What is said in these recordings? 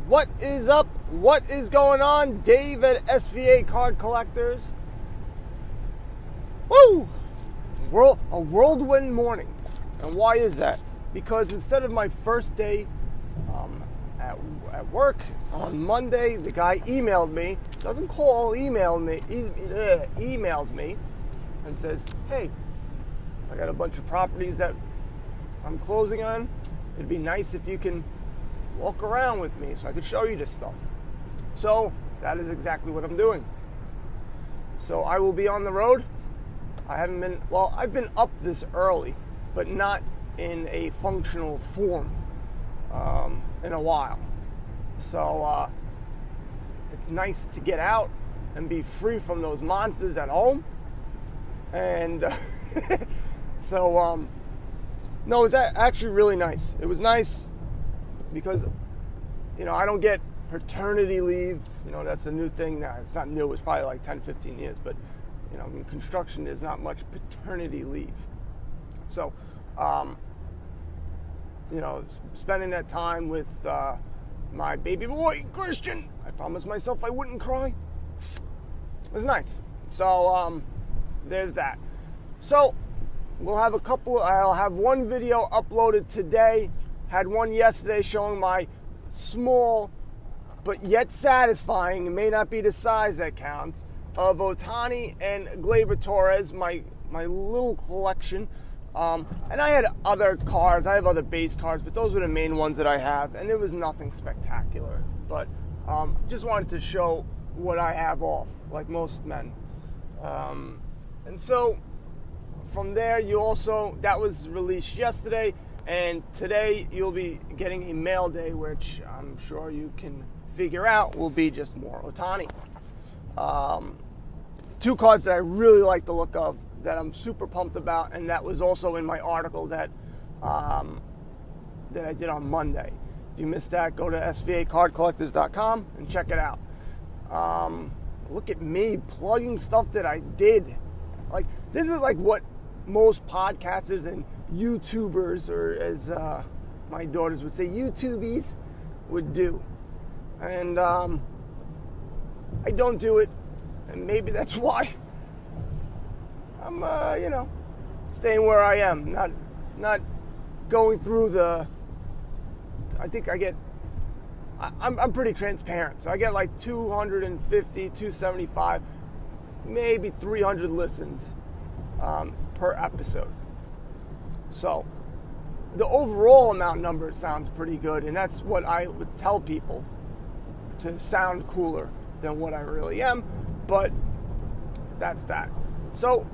What is up? What is going on? Dave at SVA Card Collectors. Woo! A whirlwind morning. And why is that? Because instead of my first day at work on Monday, the guy emailed me, doesn't call, emails me and says, hey, I got a bunch of properties that I'm closing on. It'd be nice if you can walk around with me so I could show you this stuff. So that is exactly what I'm doing. So I will be on the road. I've been up this early, but not in a functional form in a while. So it's nice to get out and be free from those monsters at home. And no, it was actually really nice. It was nice because, I don't get paternity leave. That's a new thing now. It's not new. It's probably like 10, 15 years. But, in construction, there's not much paternity leave. So, spending that time with my baby boy, Christian, I promised myself I wouldn't cry. It was nice. So, there's that. So, I'll have one video uploaded today. Had one yesterday showing my small but yet satisfying, it may not be the size that counts, of Ohtani and Gleyber Torres, my little collection. And I had other cards. I have other base cards, but those were the main ones that I have, and it was nothing spectacular. But just wanted to show what I have off, like most men. And so from there, that was released yesterday, and today you'll be getting a mail day, which I'm sure you can figure out will be just more Ohtani. Two cards that I really like the look of, that I'm super pumped about, and that was also in my article that I did on Monday. If you missed that, go to svacardcollectors.com and check it out. Look at me plugging stuff that I did. Like, this is like what most podcasters and YouTubers, or as my daughters would say, YouTubies, would do. And I don't do it, and maybe that's why I'm, staying where I am, not going through I'm pretty transparent, so I get like 250, 275, maybe 300 listens per episode. So the overall amount number sounds pretty good, and that's what I would tell people, to sound cooler than what I really am, but that's that. So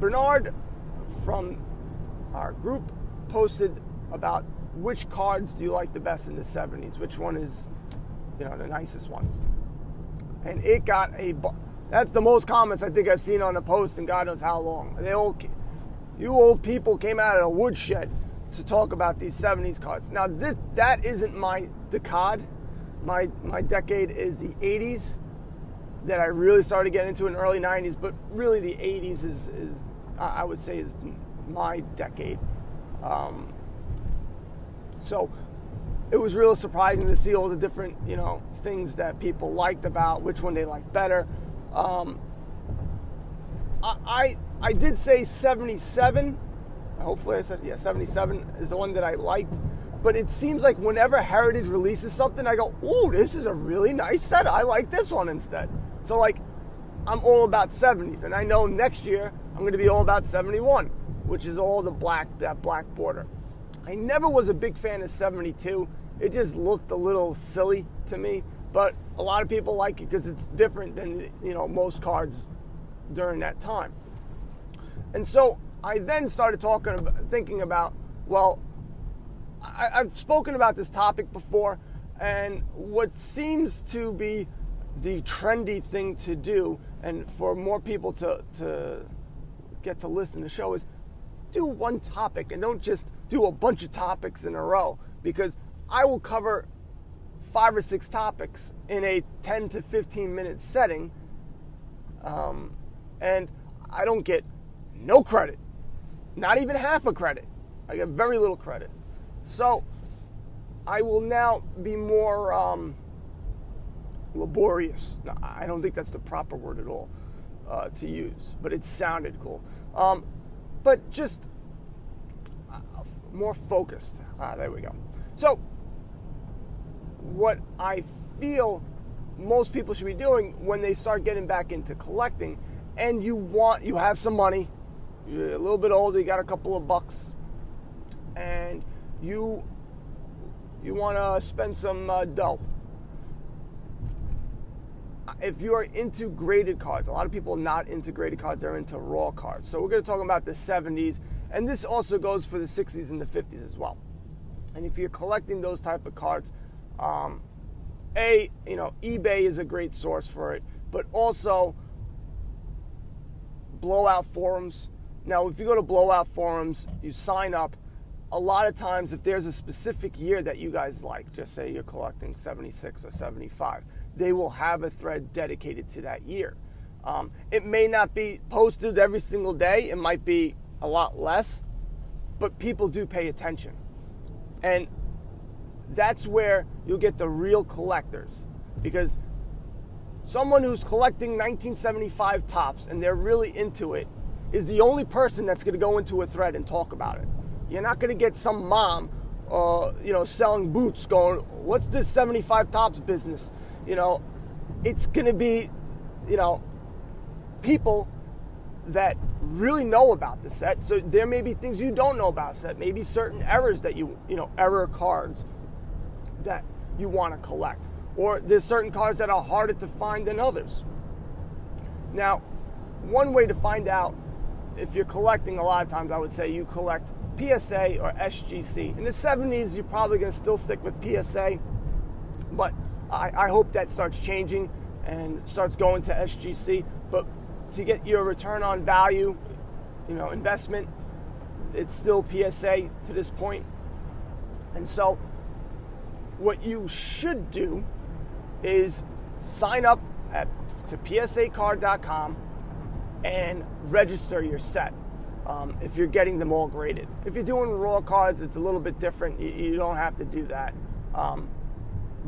Bernard from our group posted about which cards do you like the best in the 70s, which one is, the nicest ones. And it got that's the most comments I think I've seen on a post in God knows how long. You old people came out of a woodshed to talk about these 70s cards. Now, that isn't my decade. My decade is the 80s, that I really started getting into in the early 90s, but really the 80s is I would say, is my decade. So it was real surprising to see all the different, things that people liked about which one they liked better. I did say 77. Hopefully I said, 77 is the one that I liked. But it seems like whenever Heritage releases something, I go, ooh, this is a really nice set. I like this one instead. So, I'm all about 70s. And I know next year I'm going to be all about 71, which is all that black border. I never was a big fan of 72. It just looked a little silly to me. But a lot of people like it because it's different than, most cards during that time. And so I then started thinking about, I've spoken about this topic before, and what seems to be the trendy thing to do, and for more people to get to listen to the show, is do one topic and don't just do a bunch of topics in a row, because I will cover 5 or 6 topics in a 10 to 15 minute setting, and I don't get no credit, not even half a credit. I get very little credit. So I will now be more laborious. No, I don't think that's the proper word at all to use, but it sounded cool. But just more focused. There we go. So, what I feel most people should be doing when they start getting back into collecting, and you have some money, you're a little bit older, you got a couple of bucks, and you want to spend some dough. If you are into graded cards, a lot of people are not into graded cards, they're into raw cards. So we're going to talk about the 70s, and this also goes for the 60s and the 50s as well. And if you're collecting those type of cards, eBay is a great source for it, but also blowout forums. Now, if you go to blowout forums, you sign up. A lot of times, if there's a specific year that you guys like, just say you're collecting 76 or 75, they will have a thread dedicated to that year. It may not be posted every single day. It might be a lot less, but people do pay attention. And that's where you'll get the real collectors, because someone who's collecting 1975 tops and they're really into it is the only person that's going to go into a thread and talk about it. You're not going to get some mom, selling boots going, what's this 75 tops business? It's going to be, people that really know about the set. So there may be things you don't know about the set, maybe certain errors that error cards that you want to collect. Or there's certain cards that are harder to find than others. Now, one way to find out if you're collecting, a lot of times I would say you collect PSA or SGC. In the 70s, you're probably going to still stick with PSA, but I hope that starts changing and starts going to SGC. But to get your return on value, investment, it's still PSA to this point. And so what you should do is sign up to psacard.com and register your set if you're getting them all graded. If you're doing raw cards, it's a little bit different. You don't have to do that.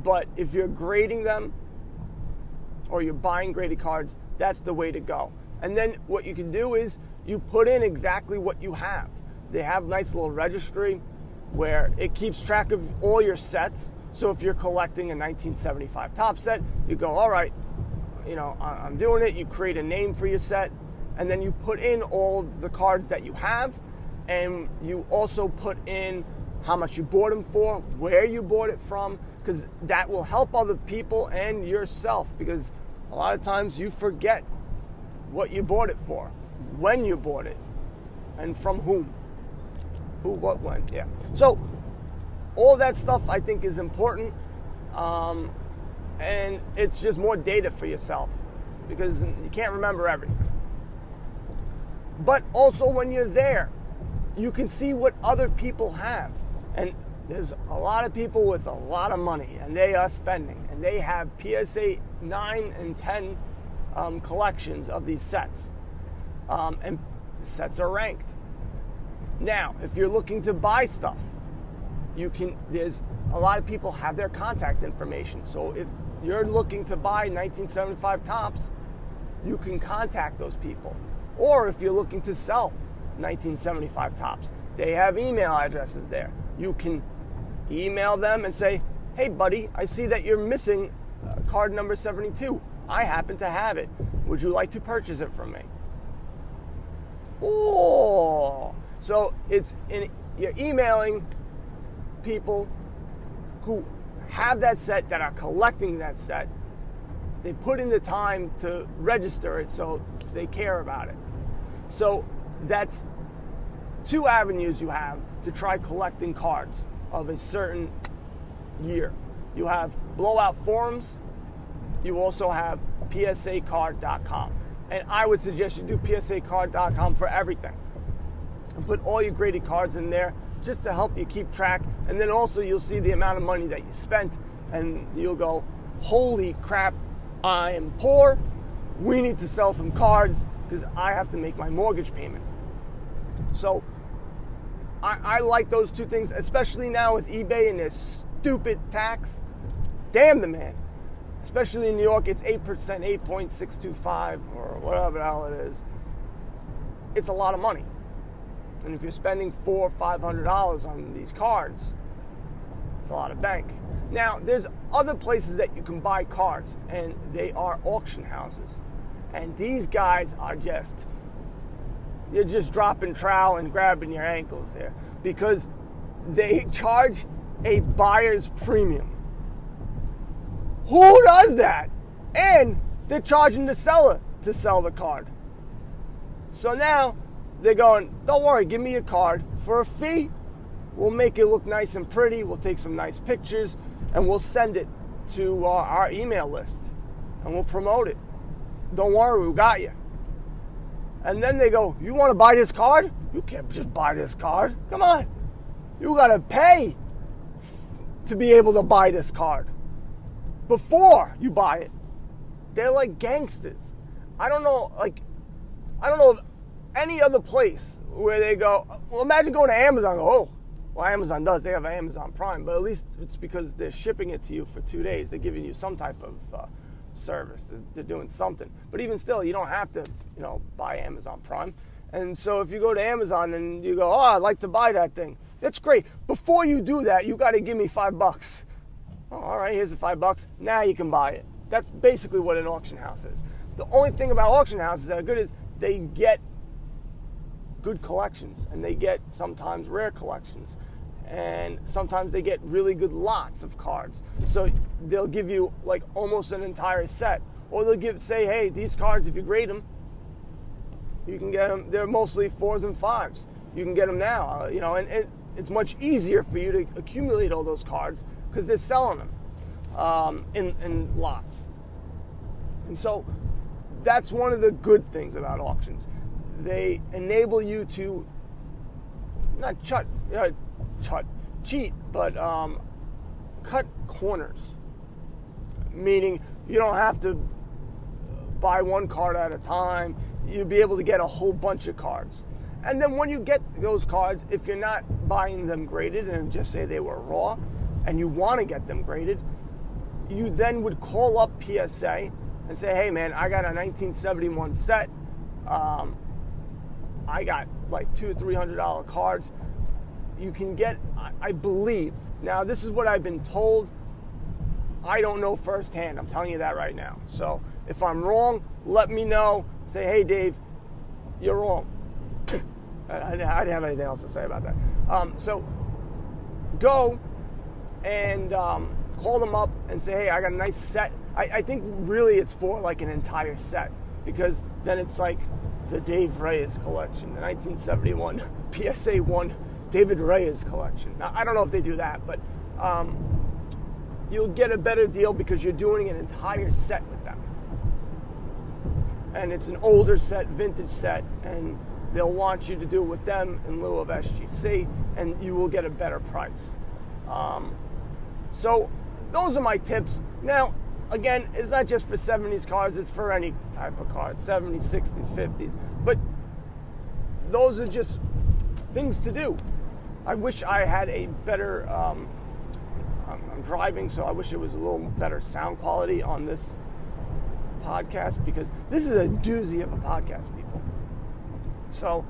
But if you're grading them or you're buying graded cards, that's the way to go. And then what you can do is you put in exactly what you have. They have a nice little registry where it keeps track of all your sets. So if you're collecting a 1975 top set, you go, all right, I'm doing it. You create a name for your set, and then you put in all the cards that you have, and you also put in how much you bought them for, where you bought it from, because that will help other people and yourself, because a lot of times you forget what you bought it for, when you bought it, and from whom. Who, what, when, yeah. So all that stuff I think is important, and it's just more data for yourself, because you can't remember everything. But also when you're there, you can see what other people have. And there's a lot of people with a lot of money, and they are spending, and they have PSA 9 and 10 collections of these sets. And the sets are ranked. Now, if you're looking to buy stuff, there's a lot of people have their contact information. So if you're looking to buy 1975 tops, you can contact those people. Or if you're looking to sell 1975 tops, they have email addresses there. You can email them and say, hey buddy, I see that you're missing card number 72. I happen to have it. Would you like to purchase it from me? Oh, so you're emailing people who have that set, that are collecting that set. They put in the time to register it, so they care about it. So that's 2 avenues you have to try collecting cards of a certain year. You have blowout forums. You also have psacard.com. And I would suggest you do psacard.com for everything. And put all your graded cards in there just to help you keep track. And then also you'll see the amount of money that you spent, and you'll go, holy crap, I am poor. We need to sell some cards because I have to make my mortgage payment. So I like those 2 things, especially now with eBay, and there's stupid tax, damn the man. Especially in New York, it's 8%, 8.625 or whatever the hell it is. It's a lot of money. And if you're spending $400 or $500 on these cards, it's a lot of bank. Now, there's other places that you can buy cards, and they are auction houses. And these guys are you're just dropping trowel and grabbing your ankles there, because they charge a buyer's premium. Who does that? And they're charging the seller to sell the card. So now they're going, don't worry, give me your card for a fee. We'll make it look nice and pretty. We'll take some nice pictures and we'll send it to our email list and we'll promote it. Don't worry, we got you. And then they go, you want to buy this card? You can't just buy this card. Come on. You got to pay to be able to buy this card before you buy it. They're like gangsters. I don't know of any other place where they go, well, imagine going to Amazon and go, oh, well, Amazon does. They have Amazon Prime, but at least it's because they're shipping it to you for 2 days. They're giving you some type of service. They're doing something. But even still, you don't have to, buy Amazon Prime. And so if you go to Amazon and you go, oh, I'd like to buy that thing, that's great. Before you do that, you got to give me $5. Oh, all right, here's the $5. Now you can buy it. That's basically what an auction house is. The only thing about auction houses that are good is they get good collections, and they get sometimes rare collections, and sometimes they get really good lots of cards. So they'll give you like almost an entire set, or they'll say, hey, these cards, if you grade them, you can get them. They're mostly 4s and 5s. You can get them now, and it's much easier for you to accumulate all those cards because they're selling them in lots. And so that's one of the good things about auctions. They enable you to not cheat, but cut corners. Meaning you don't have to buy one card at a time. You'll be able to get a whole bunch of cards. And then when you get those cards, if you're not buying them graded and just say they were raw and you want to get them graded, you then would call up PSA and say, hey man, I got a 1971 set. I got like $200 or $300 cards. You can get, I believe, now this is what I've been told. I don't know firsthand. I'm telling you that right now. So if I'm wrong, let me know. Say, hey Dave, you're wrong. I didn't have anything else to say about that. So go and call them up and say, hey, I got a nice set. I think really it's for like an entire set, because then it's like the Dave Reyes collection, the 1971 PSA 1 David Reyes collection. Now, I don't know if they do that, but you'll get a better deal because you're doing an entire set with them. And it's an older set, vintage set, and they'll want you to do it with them in lieu of SGC, and you will get a better price. So those are my tips. Now, again, it's not just for 70s cards, it's for any type of card, 70s, 60s, 50s. But those are just things to do. I wish I had a better, I'm driving, so I wish it was a little better sound quality on this podcast, because this is a doozy of a podcast, people. So,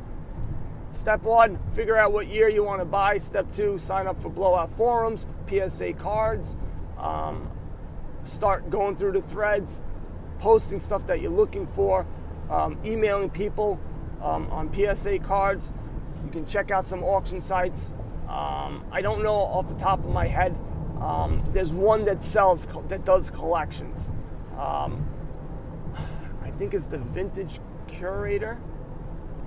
step 1, figure out what year you want to buy. Step 2, sign up for Blowout Forums, PSA cards. Start going through the threads, posting stuff that you're looking for, emailing people on PSA cards. You can check out some auction sites. I don't know off the top of my head. There's one that does collections. I think it's the Vintage Curator.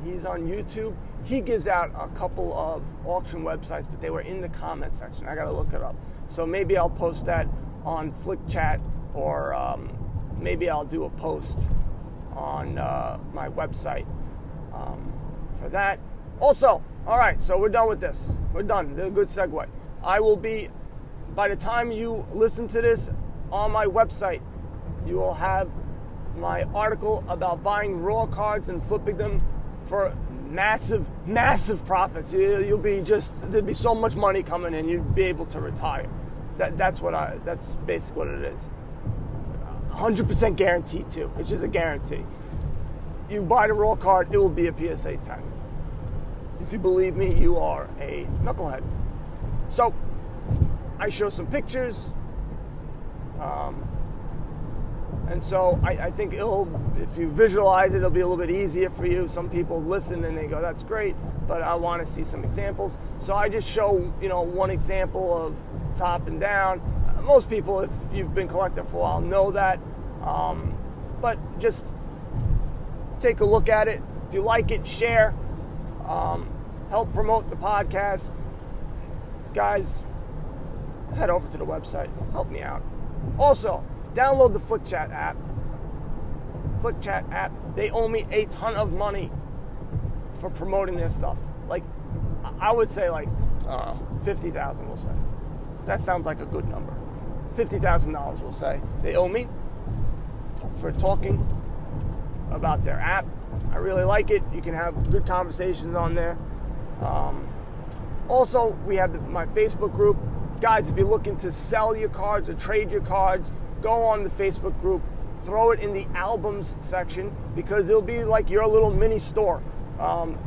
He's on YouTube. He gives out a couple of auction websites, but they were in the comment section. I gotta look it up. So maybe I'll post that on FlickChat, or maybe I'll do a post on my website for that. Also, all right, so we're done with this. We're done. A good segue. I will be, by the time you listen to this, on my website, you will have my article about buying raw cards and flipping them for massive, massive profits. There'll be so much money coming in, you'd be able to retire. That's basically what it is. 100% guaranteed too, which is a guarantee. You buy the raw card, it will be a PSA 10. If you believe me, you are a knucklehead. So, I show some pictures, and so I think if you visualize it, it'll be a little bit easier for you. Some people listen and they go, that's great, but I want to see some examples. So I just show, one example of top and down. Most people, if you've been collecting for a while, know that. But just take a look at it. If you like it, share. Help promote the podcast. Guys, head over to the website. Help me out. Also, download the FlickChat app. FlickChat app. They owe me a ton of money for promoting their stuff. Like, I would say $50,000, we'll say. That sounds like a good number. $50,000, we'll say. They owe me for talking about their app. I really like it. You can have good conversations on there. Also, we have my Facebook group. Guys, if you're looking to sell your cards or trade your cards, go on the Facebook group. Throw it in the albums section because it'll be like your little mini store.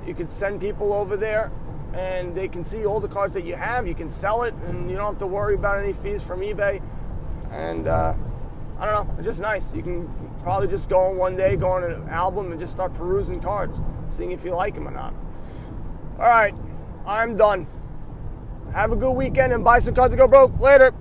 You can send people over there and they can see all the cards that you have. You can sell it and you don't have to worry about any fees from eBay. And I don't know, it's just nice. You can probably just go on one day, go on an album and just start perusing cards, seeing if you like them or not. All right, I'm done. Have a good weekend and buy some cards to go broke. Later.